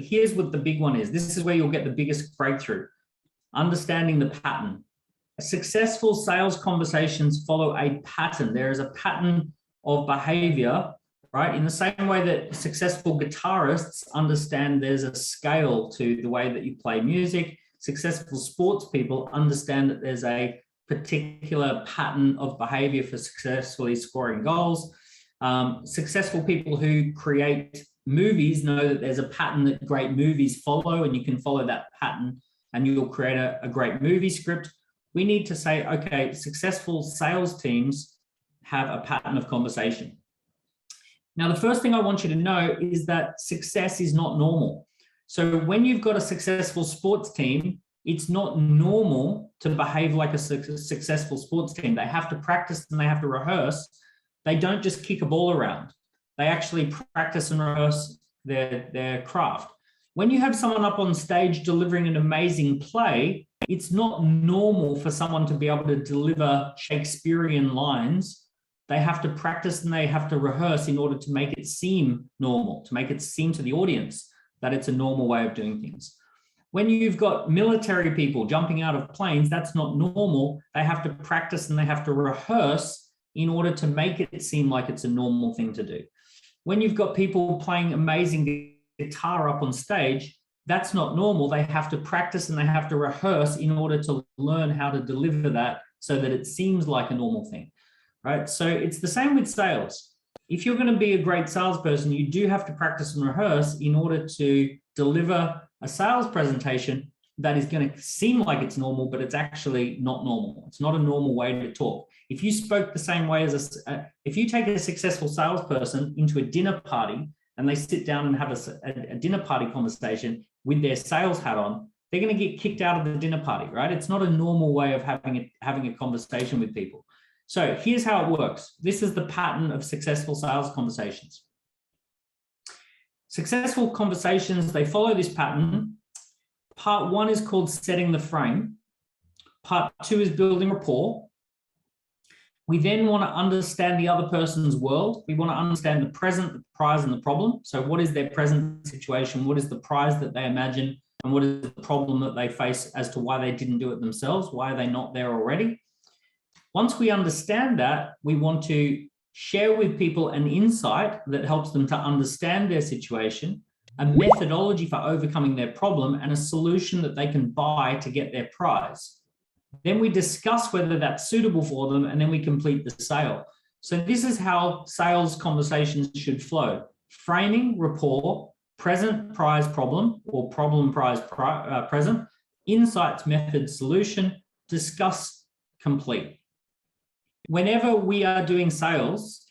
here's what the big one is. This is where you'll get the biggest breakthrough. Understanding the pattern. Successful sales conversations follow a pattern. There is a pattern of behavior, right? In the same way that successful guitarists understand there's a scale to the way that you play music, successful sports people understand that there's a particular pattern of behavior for successfully scoring goals. Successful people who create movies know that there's a pattern that great movies follow, and you can follow that pattern and you'll create a great movie script. We need to say, okay, successful sales teams have a pattern of conversation. Now, the first thing I want you to know is that success is not normal. So when you've got a successful sports team, it's not normal to behave like a successful sports team. They have to practice and they have to rehearse. They don't just kick a ball around. They actually practice and rehearse their craft. When you have someone up on stage delivering an amazing play, it's not normal for someone to be able to deliver Shakespearean lines. They have to practice and they have to rehearse in order to make it seem normal, to make it seem to the audience that it's a normal way of doing things. When you've got military people jumping out of planes, that's not normal. They have to practice and they have to rehearse in order to make it seem like it's a normal thing to do. When you've got people playing amazing guitar up on stage, that's not normal. They have to practice and they have to rehearse in order to learn how to deliver that so that it seems like a normal thing, right? So it's the same with sales. If you're going to be a great salesperson, you do have to practice and rehearse in order to deliver a sales presentation that is going to seem like it's normal, but it's actually not normal. It's not a normal way to talk. If you spoke the same way as if you take a successful salesperson into a dinner party and they sit down and have a dinner party conversation with their sales hat on, they're going to get kicked out of the dinner party, right? It's not a normal way of having a conversation with people. So here's how it works. This is the pattern of successful sales conversations. Successful conversations, they follow this pattern. Part one is called setting the frame. Part two is building rapport. We then want to understand the other person's world. We want to understand the present, the prize, and the problem. So what is their present situation? What is the prize that they imagine? And what is the problem that they face as to why they didn't do it themselves? Why are they not there already? Once we understand that, we want to share with people an insight that helps them to understand their situation, a methodology for overcoming their problem, and a solution that they can buy to get their prize. Then we discuss whether that's suitable for them, and then we complete the sale. So this is how sales conversations should flow. Framing, rapport, present, prize, problem, or problem, prize, present, insights, method, solution, discuss, complete. Whenever we are doing sales,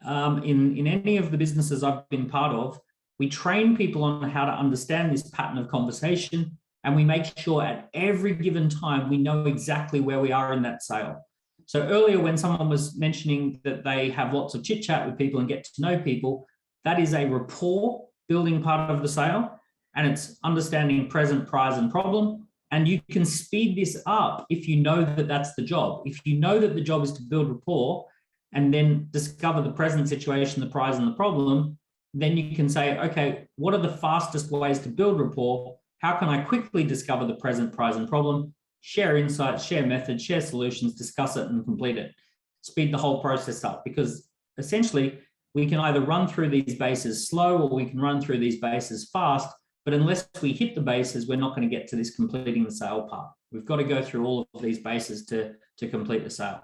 in any of the businesses I've been part of, we train people on how to understand this pattern of conversation, and we make sure at every given time we know exactly where we are in that sale. So earlier when someone was mentioning that they have lots of chit chat with people and get to know people, that is a rapport building part of the sale, and it's understanding present, prize, and problem. And you can speed this up if you know that that's the job. If you know that the job is to build rapport and then discover the present situation, the prize, and the problem, then you can say, okay, what are the fastest ways to build rapport? How can I quickly discover the present, prize, and problem? Share insights, share methods, share solutions, discuss it, and complete it. Speed the whole process up, because essentially we can either run through these bases slow or we can run through these bases fast. But unless we hit the bases, we're not going to get to this completing the sale part. We've got to go through all of these bases to complete the sale.